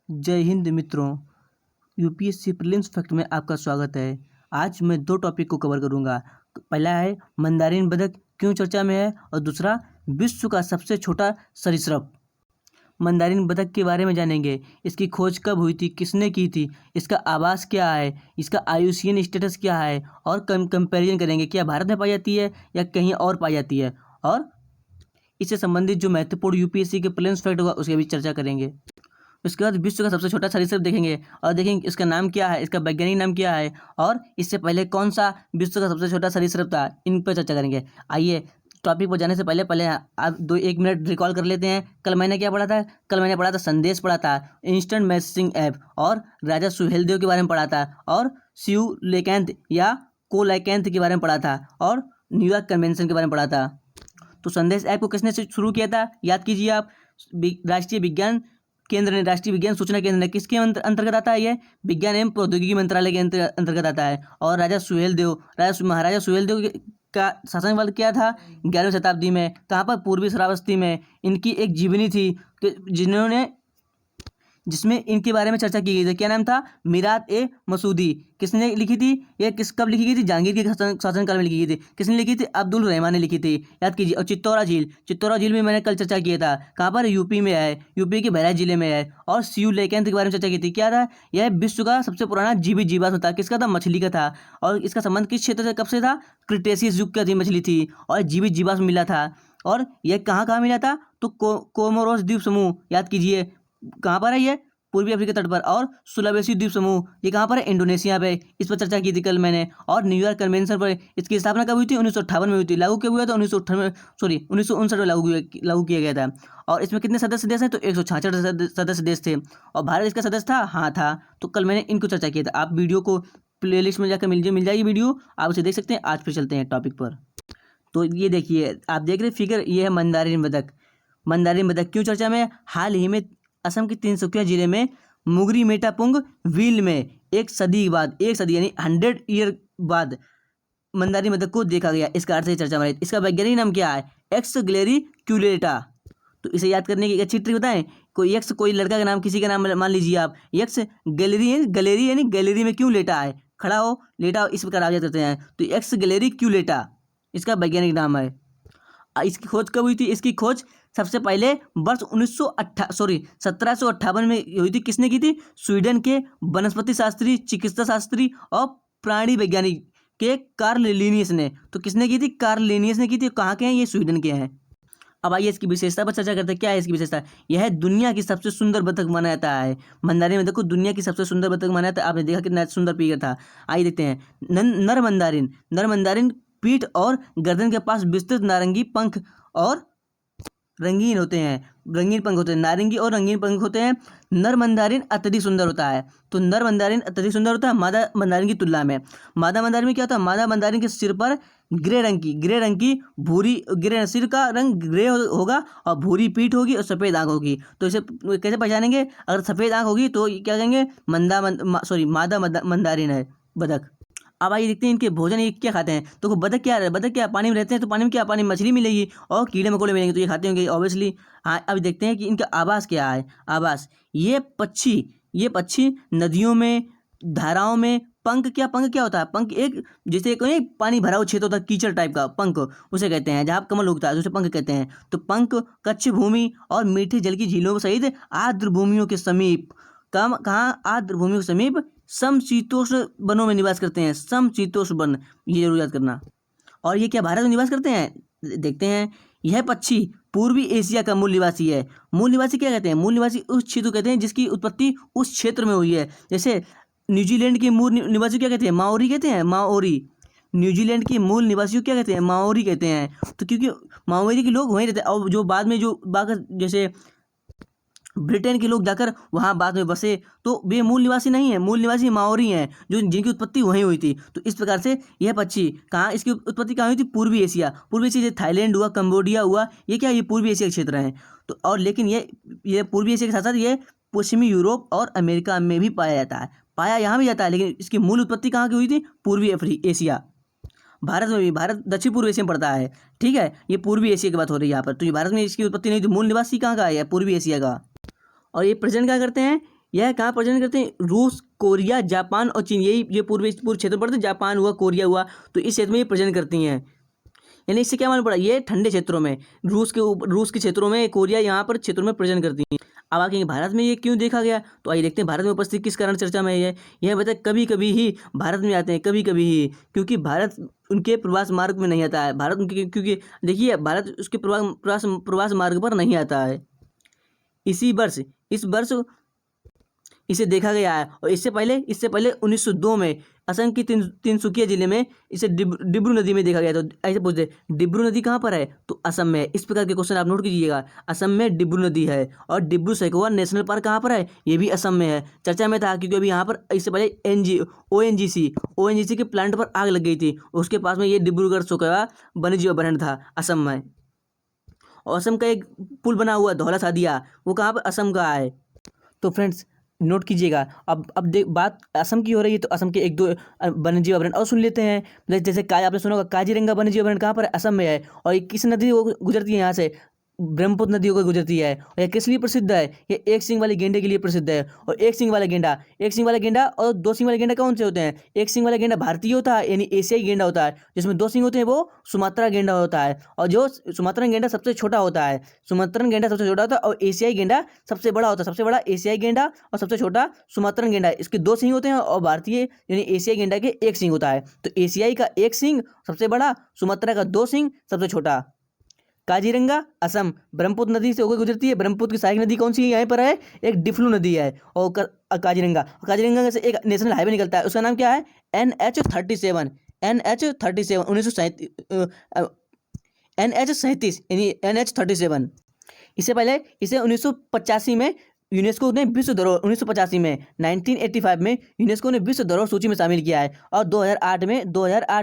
जय हिंद मित्रों। UPSC prelims fact में आपका स्वागत है। आज मैं दो टॉपिक को कवर करूंगा। पहला है मंदारिन बतख क्यों चर्चा में है, और दूसरा विश्व का सबसे छोटा सरीसृप। मंदारिन बतख के बारे में जानेंगे। इसकी खोज कब हुई थी, किसने की थी, इसका आवास क्या है, इसका आयुसीएन स्टेटस क्या है, और कंपैरिजन करेंगे क्या भारत में पाई जाती है या कहीं और पाई जाती है, और इससे संबंधित जो महत्वपूर्ण यूपीएससी के प्रीलिम्स फैक्ट होगा उसके भी चर्चा करेंगे। उसके बाद विश्व का सबसे छोटा सरीसृप देखेंगे और देखेंगे इसका नाम क्या है, इसका वैज्ञानिक नाम क्या है, और इससे पहले कौन सा विश्व का सबसे छोटा सरीसृप था, इन पर चर्चा करेंगे। आइए टॉपिक पर जाने से पहले आप एक मिनट रिकॉल कर लेते हैं। कल मैंने क्या पढ़ा था? कल मैंने पढ़ा था संदेश पढ़ा था, इंस्टेंट मैसेजिंग ऐप, और राजा सुहेलदेव के बारे में पढ़ा था, और शिव लेकैंथ या कोलैकैंथ के बारे में पढ़ा था, और न्यूयॉर्क कन्वेंशन के बारे में पढ़ा था। तो संदेश ऐप को किसने शुरू किया था, याद कीजिए आप। राष्ट्रीय विज्ञान केंद्र ने, राष्ट्रीय विज्ञान सूचना केंद्र ने, किसके अंतर्गत आता है ये? विज्ञान एवं प्रौद्योगिकी मंत्रालय के अंतर्गत आता है। और महाराजा सुहेलदेव का शासनकाल क्या था? 11वीं शताब्दी में। कहाँ पर? पूर्वी श्रावस्ती में। इनकी एक जीवनी थी जिसमें इनके बारे में चर्चा की गई थी। क्या नाम था? मीरात ए मसूदी। किसने लिखी थी? ये कब लिखी गई थी? जहांगीर के शासनकाल में लिखी गई थी। किसने लिखी थी? अब्दुल रहमान ने लिखी थी, याद कीजिए। और चित्तौरा झील में मैंने कल चर्चा किया था। कहाँ पर? यूपी में है, यूपी के बहराइच जिले में है। और सीयू लेकैंथ के बारे में चर्चा की थी। क्या था? यह विश्व का सबसे पुराना जीवित जीवाश्म था। किसका था? मछली का था। और इसका संबंध किस क्षेत्र से, कब से था? क्रिटेशियस युग की मछली थी, और जीवित जीवाश्म मिला था। और यह कहाँ मिला था? तो कोमोरोस द्वीप समूह, याद कीजिए। कहाँ पर है ये? पूर्वी अफ्रीका तट पर। और सुलावेसी द्वीप समूह, ये कहाँ पर है? इंडोनेशिया पे। इस पर चर्चा की थी कल मैंने। और न्यूयॉर्क कन्वेंशन पर इसकी स्थापना कब हुई थी? 1958 में हुई थी। लागू कब हुआ था? 1959 में लागू किया गया था। और इसमें कितने सदस्य देश हैं? तो 166 सदस्य देश थे। और भारत इसका सदस्य था? हाँ था। तो कल मैंने इनको चर्चा किया था। आप वीडियो को प्लेलिस्ट में जाकर मिल जाएगी वीडियो, आप उसे देख सकते हैं। आज फिर चलते हैं टॉपिक पर। तो ये देखिए, आप देख रहे फिगर, ये है मंदारिन बतख। मंदारिन बतख क्यों चर्चा में? हाल ही में असम के तिनसुकिया जिले में मुगरी मेटापुंग व्हील में एक सदी यानी 100 ईयर बाद मंदारिन बतख को देखा गया। इसका अर्थ है चर्चा में। इसका वैज्ञानिक नाम क्या है? एक्स ग्लेरिक्युलेटा। तो इसे याद करने की एक अच्छी ट्रिक बताएं। कोई लड़का का नाम, किसी का नाम मान लीजिए आप। एक्स गैलेरी यानी गैलरी में क्यों लेटा है? खड़ा हो, लेटा हो, इस प्रकार आप याद करते हैं। तो एक्स ग्लेरिक्युलेटा इसका वैज्ञानिक नाम है। इसकी खोज कब हुई थी? इसकी खोज सबसे पहले वर्ष 1758 में हुई थी। किसने की थी? स्वीडन के वनस्पति शास्त्री, चिकित्सा शास्त्री और प्राणी वैज्ञानिक के कार्ल लिनियस ने। तो किसने की थी? कार्ल लिनियस ने की थी। कहाँ के हैं? ये स्वीडन के हैं। अब आइए इसकी विशेषता पर चर्चा करते हैं। क्या है इसकी विशेषता? यह दुनिया की सबसे सुंदर बतख माना जाता है। मंदारिन बतख को दुनिया की सबसे सुंदर बतख माना जाता है। आपने देखा कितना सुंदर फिगर था। आइए देखते हैं। नर मंदारिन पीठ और गर्दन के पास विस्तृत नारंगी पंख और रंगीन होते हैं। नारंगी और रंगीन पंख होते हैं। नर मंदारिन अत्यधिक सुंदर होता है। तो नर मंदारिन अत्यधिक सुंदर होता है मादा मंदारिन की तुलना में। मादा मंदारिन में क्या होता है? मादा मंदारिन के सिर पर ग्रे रंग की भूरी, सिर का रंग ग्रे होगा, और भूरी पीठ होगी, और सफ़ेद आँख होगी। तो इसे कैसे पहचानेंगे? अगर सफ़ेद आँख होगी तो क्या कहेंगे? मादा मंदारिन है बतख। अब आइए देखते हैं इनके भोजन, ये क्या खाते हैं। तो बतख क्या पानी में रहते हैं। तो पानी में क्या? पानी में मछली मिलेगी और कीड़े मकोड़े मिलेंगे, तो ये खाते होंगे ऑब्वियसली। हाँ, अब देखते हैं कि इनका आवास क्या है। आवास, ये पक्षी नदियों में, धाराओं में। पंख क्या होता है? पंख एक, जैसे कोई पानी भरा हुआ क्षेत्र होता है, कीचड़ टाइप का पंख, उसे कहते हैं। जहाँ कमल उगता है उसे पंख कहते हैं। तो पंख कच्छ भूमि और मीठे जल की झीलों सहित आर्द्र भूमियों के समीप, कहाँ? आर्द्र भूमियों के समीप समशीतोष्ण वनों में निवास करते हैं। समशीतोष्ण वन, ये जरूर याद करना। और ये क्या भारत में निवास करते हैं? देखते हैं। यह पक्षी पूर्वी एशिया का मूल निवासी है। मूल निवासी क्या कहते हैं? मूल निवासी उस क्षेत्र कहते हैं जिसकी उत्पत्ति उस क्षेत्र में हुई है। जैसे न्यूजीलैंड के मूल निवासी क्या कहते हैं? माओरी कहते हैं। माओरी। न्यूजीलैंड के मूल निवासियों क्या कहते हैं? माओरी कहते हैं। तो क्योंकि माओरी के लोग वहीं रहते हैं, और जो बाद में जैसे ब्रिटेन के लोग जाकर वहाँ बाद में बसे, तो वे मूल निवासी नहीं है। मूल निवासी माओरी हैं, जिनकी उत्पत्ति वहीं हुई थी। तो इस प्रकार से यह पक्षी कहाँ, इसकी उत्पत्ति कहाँ हुई थी? पूर्वी एशिया। जैसे थाईलैंड हुआ, कंबोडिया हुआ, ये क्या? ये पूर्वी एशिया के क्षेत्र हैं। तो और लेकिन ये पूर्वी एशिया के साथ साथ ये पश्चिमी यूरोप और अमेरिका में भी पाया जाता है। पाया यहाँ भी जाता है, लेकिन इसकी मूल उत्पत्ति कहाँ की हुई थी? पूर्वी एशिया। भारत में भी, भारत दक्षिण पूर्व एशिया में पड़ता है। ठीक है, ये पूर्वी एशिया की बात हो रही है यहाँ पर। तो ये भारत में इसकी उत्पत्ति नहीं थी। मूल निवासी कहाँ का है? पूर्वी एशिया का। और ये प्रेजेंट क्या करते हैं? यह कहाँ प्रजनन करते हैं? रूस, कोरिया, जापान और चीन, यही ये पूर्वी क्षेत्र पड़ते हैं। जापान हुआ, कोरिया हुआ, तो इस क्षेत्र में ये प्रजनन करती हैं। यानी इससे क्या मालूम पड़ा, ये ठंडे क्षेत्रों में, रूस के क्षेत्रों में, कोरिया यहाँ पर क्षेत्रों में प्रजनन करती हैं। अब आगे भारत में ये क्यों देखा गया, तो आइए देखते हैं भारत में उपस्थित किस कारण चर्चा में है। यह बताए कभी कभी ही भारत में आते हैं, कभी कभी ही, क्योंकि भारत उनके प्रवास मार्ग में नहीं आता है। भारत उनके, क्योंकि देखिए भारत उसके प्रवास मार्ग पर नहीं आता है। इस वर्ष इसे देखा गया है। और इससे पहले 1902 में असम की तिनसुकिया जिले में इसे डिब्रू नदी में देखा गया। तो ऐसे पूछते, डिब्रू नदी कहाँ पर है, तो असम में है। इस प्रकार के क्वेश्चन आप नोट कीजिएगा। असम में डिब्रू नदी है। और डिब्रू सैखोवा नेशनल पार्क कहाँ पर है, ये भी असम में है। चर्चा में था क्योंकि अभी यहाँ पर इससे पहले ONGC के प्लांट पर आग लग गई थी, उसके पास में ये डिब्रूगढ़ सैखोवा वन्यजीव अभयारण्य था असम में। और असम का एक पुल बना हुआ धौला सादिया, वो कहाँ पर, असम का है। तो फ्रेंड्स नोट कीजिएगा। अब बात असम की हो रही है, तो असम के एक दो वन्यजीव अभयारण्य और सुन लेते हैं। जैसे आपने सुना होगा काजीरंगा वन्यजीव अभयारण्य कहाँ पर है, असम में है। और ये किस नदी को गुजरती है, यहाँ से ब्रह्मपुत्र नदी को गुजरती है। और यह किस लिए प्रसिद्ध है, ये एक सिंग वाले गेंडे के लिए प्रसिद्ध है। और एक सिंग वाला गेंडा और दो सिंग वाले गेंडा कौन से होते हैं? एक सिंग वाला गेंडा भारतीय होता है, यानी एशियाई गेंडा होता है। जिसमें दो सिंग होते हैं वो सुमात्रा गेंडा होता है। और जो सुमात्रन गेंडा सबसे छोटा होता है, और एशियाई गेंडा सबसे बड़ा होता है। सबसे बड़ा एशियाई गेंडा और सबसे छोटा सुमात्रन गेंडा, इसके दो सिंग होते हैं। और भारतीय यानी एशियाई गेंडा के एक सिंग होता है। तो एशियाई का एक सिंग सबसे बड़ा, सुमात्रा का दो सिंग सबसे छोटा। काजीरंगा असम ब्रह्मपुत्र नदी से होकर गुजरती है। ब्रह्मपुत्र की सहायक नदी कौन सी है, यहाँ पर है एक डिफ्लू नदी है। और काजीरंगा से एक नेशनल हाईवे निकलता है, उसका नाम क्या है, NH37 NH37 यानी NH37। इससे पहले इसे 1985 में यूनेस्को ने विश्व धरोहर 1985 में यूनेस्को ने विश्व धरोहर सूची में शामिल किया है। और 2008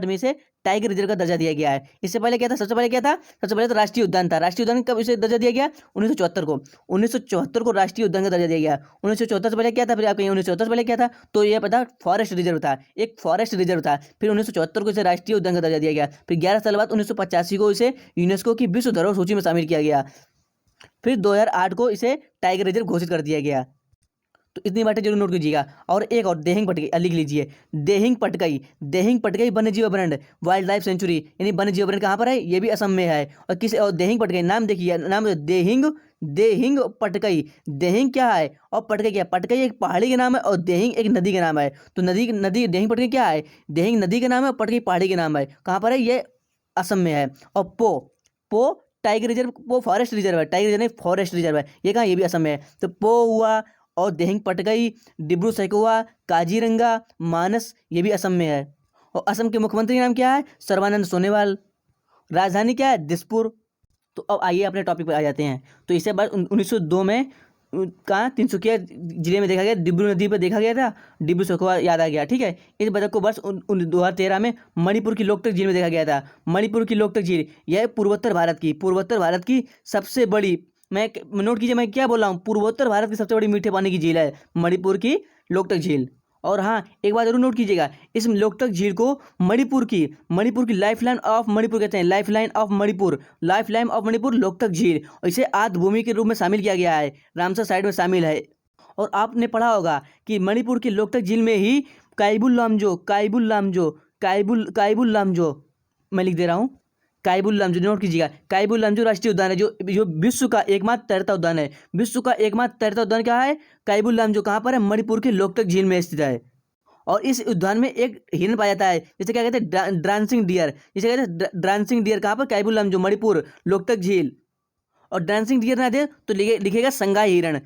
में इसे टाइगर रिजर्व का दर्जा दिया गया है। इससे पहले क्या था, सबसे पहले तो राष्ट्रीय उद्यान था। राष्ट्रीय उद्यान कब इसे दर्जा दिया गया, 1974 को राष्ट्रीय उद्यान का दर्जा दिया गया। 1974 से पहले क्या था, फिर आप कहेंगे 1974 से पहले क्या था, तो ये पता फॉरेस्ट रिजर्व था, एक फॉरेस्ट रिजर्व था। फिर 1974 को इसे राष्ट्रीय उद्यान का दर्जा दिया गया। फिर 11 साल बाद 1985 को इसे यूनेस्को की विश्व धरोहर सूची में शामिल किया गया। फिर 2008 को इसे टाइगर रिजर्व घोषित कर दिया गया। तो इतनी बातें जरूर नोट कीजिएगा। और एक और देहिंग पटकई लिख लीजिए। देहिंग पटकई वन्यजीव अभयारण्य, वाइल्ड लाइफ सेंचुरी, यानी वन्यजीव अभयारण्य कहाँ पर है, ये भी असम में है। और देहिंग पटकई नाम देखिए, नाम देहिंग पटकई। देहिंग क्या है और पटकई क्या है? पटकई एक पहाड़ी का नाम है और देहिंग एक नदी का नाम है। तो नदी देहिंग पटकई क्या है, देहिंग नदी का नाम है और पटकई पहाड़ी का नाम है। कहाँ पर है, ये असम में है। और पो टाइगर रिजर्व, पो फॉरेस्ट रिजर्व है, टाइगर रिजर्व फॉरेस्ट रिजर्व है, ये कहाँ, ये भी असम में है। तो पो हुआ, और देहिंग पटकई, डिब्रू सैखोवा, काजीरंगा, मानस, ये भी असम में है। और असम के मुख्यमंत्री नाम क्या है, सर्बानंद सोनोवाल। राजधानी क्या है, दिसपुर। तो अब आइए अपने टॉपिक पर आ जाते हैं। तो इससे बाद 1902 में कहाँ, तिनसुकिया जिले में देखा गया, डिब्रू नदी पर देखा गया था, डिब्रू सैखोवा याद आ गया। ठीक है। इस बतख को वर्ष 2013 में मणिपुर की लोकटक झील में देखा गया था। मणिपुर की लोकटक झील, यह पूर्वोत्तर भारत की सबसे बड़ी, मैं नोट कीजिए मैं क्या बोल रहा हूँ, पूर्वोत्तर भारत की सबसे बड़ी मीठे पानी की झील है मणिपुर की लोकटक झील। और हाँ, एक बात जरूर नोट कीजिएगा, इस लोकटक झील को मणिपुर की लाइफलाइन ऑफ मणिपुर कहते हैं। लाइफलाइन ऑफ मणिपुर लोकटक झील। और इसे आद्य भूमि के रूप में शामिल किया गया है, रामसर साइट में शामिल है। और आपने पढ़ा होगा कि मणिपुर की लोकटक झील में ही काइबुल लामजो, मैं लिख दे रहा हूँ, काइबुल लामजो, नोट कीजिएगा। काइबुल लामजो राष्ट्रीय उद्यान है, जो विश्व का एकमात्र तैरता उद्यान है। विश्व का एकमात्र तैरता उद्यान क्या है, काइबुल लामजो। कहाँ पर है, मणिपुर के लोकटक झील में स्थित है। और इस उद्यान में एक हिरन पाया जाता है, जिसे क्या कहते हैं, डांसिंग डियर। कहाँ पर, काइबुल लामजो, मणिपुर लोकटक झील। और डांसिंग डियर ना दे तो लिखेगा संगाई हिरन।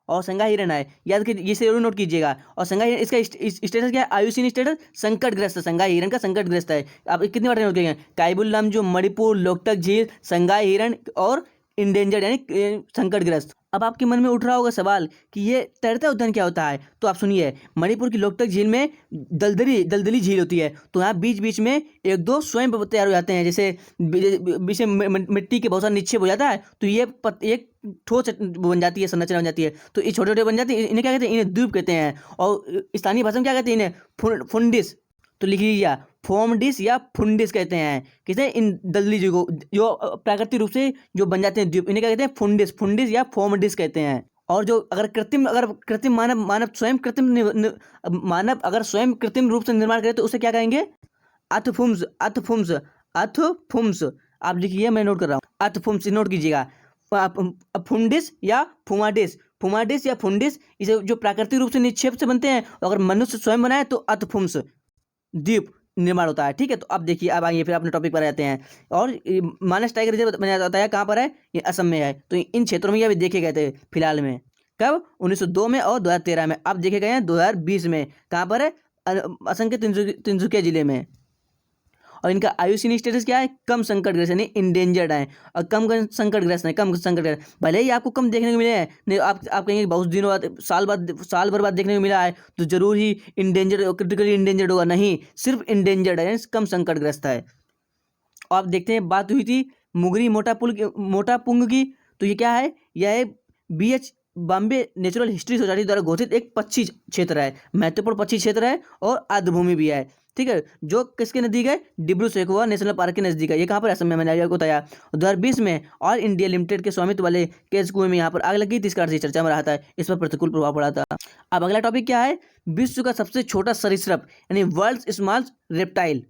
और संगाई हिरन है, याद कीजिए, इसे जरूर नोट कीजिएगा। और संगाई हिरन, इसका स्टेटस क्या है, आयुसीन स्टेटस संकटग्रस्त। संगाई हिरन का संकटग्रस्त है। आप कितनी बार नोट करेंगे, काइबुल लामजो, मणिपुर लोकटक झील, संगाई हिरन और इंडेंजर्ड यानी संकटग्रस्त। अब आपके मन में उठ रहा होगा सवाल कि ये तैरता उद्यान क्या होता है। तो आप सुनिए, मणिपुर की लोकटक झील में दलदली झील होती है। तो यहाँ बीच बीच में एक दो स्वयं तैयार हो जाते हैं, जैसे बीच में मिट्टी के बहुत सारा निक्षेप हो जाता है। तो ये एक ठोस बन जाती है, संरचना बन जाती है। तो ये छोटे छोटे बन जाती है, इन्हें क्या कहते हैं, इन्हें द्वीप कहते हैं। और स्थानीय भाषा में क्या कहते हैं, इन्हें फुंडिस। तो लिख लीजिए फोर्मडिस या फुंडिस कहते हैं किसे, इन दलदली जीव को जो प्राकृतिक रूप से जो बन जाते हैं द्वीप, इन्हें क्या कहते हैं, फुंडिस, फुंडिस या फोर्मडिस कहते हैं। और जो अगर कृत्रिम मानव स्वयं मानव अगर स्वयं कृत्रिम रूप से निर्माण करे तो उसे क्या कहेंगे, अथफुम्स, अथफुम्स, अथफुम्स। आप लिखिए, मैं नोट कर रहा हूँ, अथफुम्स नोट कीजिएगा। फुंडिस या फुमाडिस, फुमाडिस या फुंडिस, इसे जो प्राकृतिक रूप से निक्षेप से बनते हैं, अगर मनुष्य स्वयं बनाए तो अथफुम्स द्वीप निर्माण होता है। ठीक है, तो अब देखिए, अब आइए फिर अपने टॉपिक पर आते हैं। और मानस टाइगर रिजर्व मैंने बताया कहाँ पर है, ये असम में है। तो इन क्षेत्रों में ये अभी देखे गए थे फिलहाल में, कब, 1902 में और 2013 में। अब देखे गए हैं 2020 में। कहाँ पर है, असम के तिनसुकिया जिले में। और इनका आयुसीन स्टेटस क्या है, कम संकटग्रस्त, यानी इंडेंजर्ड है। और कम संकटग्रस्त है, कम संकटग्रस्त। भले ही आपको कम देखने को मिले हैं, नहीं आप कहेंगे बहुत दिनों बाद, साल भर बाद देखने को मिला है, तो जरूर ही इंडेंजर्ड, क्रिटिकली इंडेंजर्ड होगा, नहीं, सिर्फ इंडेंजर्ड है, कम संकटग्रस्त है। और आप देखते हैं, बात हुई थी मुगरी मोटापुंग की, तो ये क्या है, यह है BH Bombay natural history society द्वारा घोषित एक पक्षी क्षेत्र है, महत्वपूर्ण पक्षी क्षेत्र है और आर्द्रभूमि भी है। ठीक है, जो किसके नजदीक है, डिब्रू सैखोवा नेशनल पार्क के नजदीक है। ये कहाँ पर, असम में, मैंने आपको बताया। 2020 में ऑल इंडिया लिमिटेड के स्वामित्व वाले केस कुएं में यहाँ पर आग लगी थी, इस कारण से चर्चा में रहा था, इस पर प्रतिकूल प्रभाव पड़ा था। अब अगला टॉपिक क्या है, विश्व का सबसे छोटा सरीसृप, यानी वर्ल्ड स्मॉलेस्ट रेप्टाइल।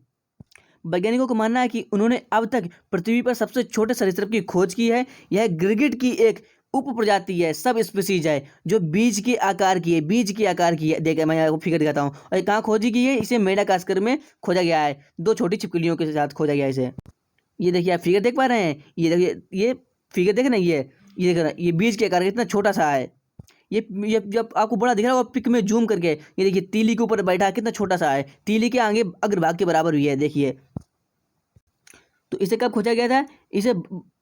वैज्ञानिकों को मानना है कि उन्होंने अब तक पृथ्वी पर सबसे छोटे सरीसृप की खोज की है। यह गिरगिट की एक उप प्रजाति है, सब स्पीसीज है, जो बीज के आकार की है, बीज के आकार की है। देखिए, मैं आपको फिगर दिखाता हूँ। और ये कहाँ खोजी गई है, इसे मेडागास्कर में खोजा गया है, 2 छोटी छिपकलियों के साथ खोजा गया है इसे। ये देखिए, आप फिगर देख पा रहे हैं, ये देखिए, ये फिगर देखे ना, ये देख रहे हैं, ये बीज के आकार कितना छोटा सा है। ये जब आपको बड़ा दिख रहा होगा पिक में जूम करके, ये देखिए तीली के ऊपर बैठा है, कितना छोटा सा है, तीली के आगे अग्रभाग के बराबर भी है, देखिए। तो इसे कब खोजा गया था, इसे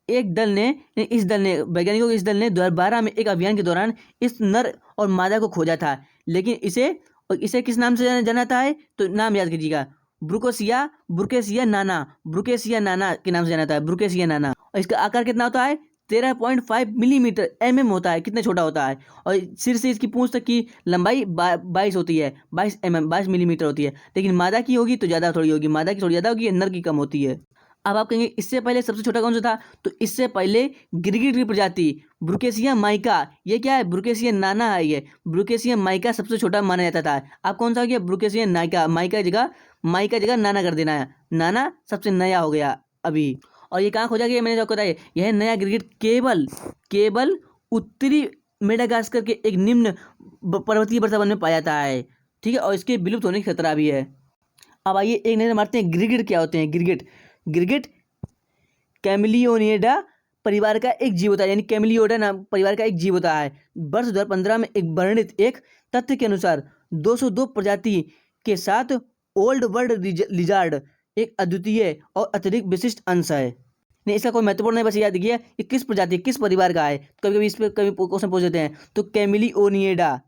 वैज्ञानिकों के इस दल ने 2012 में एक अभियान के दौरान इस नर और मादा को खोजा था। लेकिन इसे किस नाम से जाना जाता है, तो नाम याद कीजिएगा, ब्रुकेसिया नाना के नाम से जाना जाता है, ब्रुकेसिया नाना। और इसका आकार कितना होता है, 13.5 मिलीमीटर होता है, कितना छोटा होता है। और सिर से इसकी पूंछ तक की लंबाई 22 होती है, 22 मिलीमीटर होती है। लेकिन मादा की होगी तो ज़्यादा थोड़ी होगी, मादा की थोड़ी ज़्यादा होगी, नर की कम होती है। अब आप कहेंगे इससे पहले सबसे छोटा कौन सा था, तो इससे पहले गिरगिट की प्रजाति ब्रुकेसिया माइका, ये क्या है, ब्रुकेसिया नाना है, ये ब्रुकेसिया माइका सबसे छोटा माना जाता था। आप कौन सा हो गया, ब्रुकेसिया नाइका, माइका जगह नाना कर देना है, नाना सबसे नया हो गया अभी। और ये कहाँ खोजा गया, मैंने जो बताया, यह नया गिरगिट केवल उत्तरी मेडागास्कर के एक निम्न पर्वतीय वर्षावन में पाया जाता है। ठीक है, और इसके विलुप्त होने की खतरा भी है। अब आइए एक नजर मारते हैं, गिरगिट क्या होते हैं। गिरगिट कैमिलियोनिडा परिवार का एक जीव होता है, यानी कैमिलियोडा नाम परिवार का एक जीव होता है। वर्ष 2015 में एक वर्णित एक तथ्य के अनुसार 202 प्रजाति के साथ ओल्ड वर्ल्ड लिजार्ड एक अद्वितीय और अतिरिक्त विशिष्ट अंश है। नहीं, इसका कोई महत्वपूर्ण नहीं, बस याद रखिए ये किस प्रजाति, किस परिवार का है। कभी कभी इस पर क्वेश्चन पूछ देते हैं, तो कैमिलियोनिडा।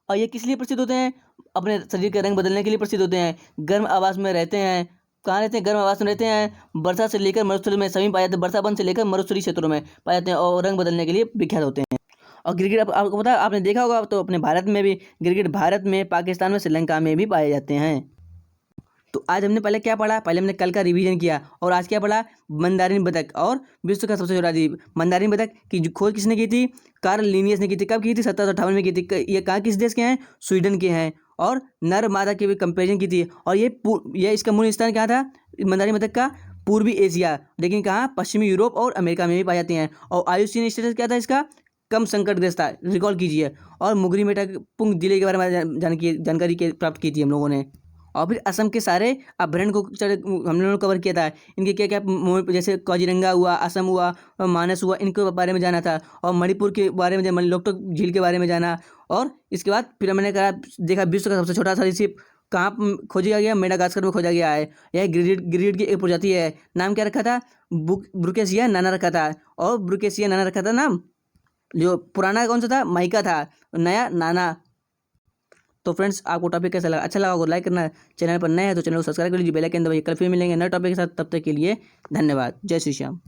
और ये किस लिए प्रसिद्ध होते हैं, अपने शरीर का रंग बदलने के लिए प्रसिद्ध होते हैं। गर्म आवास में रहते हैं, कहाँ रहते हैं, गर्म आवास में रहते हैं, वर्षा से लेकर मरुस्थली में सभी पाए जाते हैं, वर्षावन से लेकर मरुस्थली क्षेत्रों में पाए जाते हैं, और रंग बदलने के लिए विख्यात होते हैं। और गिरगिट आपको पता है, आपने देखा होगा, तो अपने भारत में भी गिरगिट, भारत में, पाकिस्तान में, श्रीलंका में भी पाए जाते हैं। तो आज हमने पहले क्या पढ़ा, पहले हमने कल का रिवीजन किया, और आज क्या पढ़ा, मंदारिन बतख और विश्व का सबसे छोटा द्वीप। मंदारिन बतख की खोज किसने की थी, कार्ल लिनियस ने की थी। कब की थी, 1758 में की थी। ये कहाँ, किस देश के हैं, स्वीडन के हैं। और नर मादा की भी कंपेरिजन की थी। और ये इसका मूल स्थान क्या था, मंदारिन बतख का, पूर्वी एशिया, लेकिन कहाँ, पश्चिमी यूरोप और अमेरिका में भी पाए जाते हैं। और आयुसीन स्टेटस क्या था इसका, कम संकटग्रस्त था, रिकॉल कीजिए। और मुगरी मेटापुंग जिले के बारे में जानकारी प्राप्त की थी हम लोगों ने। और फिर असम के सारे अभ्यारण्य को हम लोगों ने कवर किया था। इनके क्या क्या, जैसे काजीरंगा हुआ, असम हुआ, मानस हुआ, इनके बारे में जाना था। और मणिपुर के बारे में, लोकटक झील के बारे में जाना। और इसके बाद फिर मैंने कहा, देखा विश्व का सबसे छोटा सरीसृप कहाँ खोजा गया, मेडागास्कर में खोजा गया है। यह गिरगिट की एक प्रजाति है। नाम क्या रखा था, ब्रुकेसिया नाना रखा था। और ब्रुकेसिया नाना रखा था नाम, जो पुराना कौन सा था, माइका था, नया नाना। तो फ्रेंड्स, आपको टॉपिक कैसा लगा, अच्छा लगा होगा लाइक करना, चैनल पर नए हैं तो चैनल को सब्सक्राइब कर लीजिए, बेल आइकन दबाइए। कल फिर मिलेंगे नए टॉपिक के साथ, तब तक के लिए धन्यवाद। जय श्री श्याम।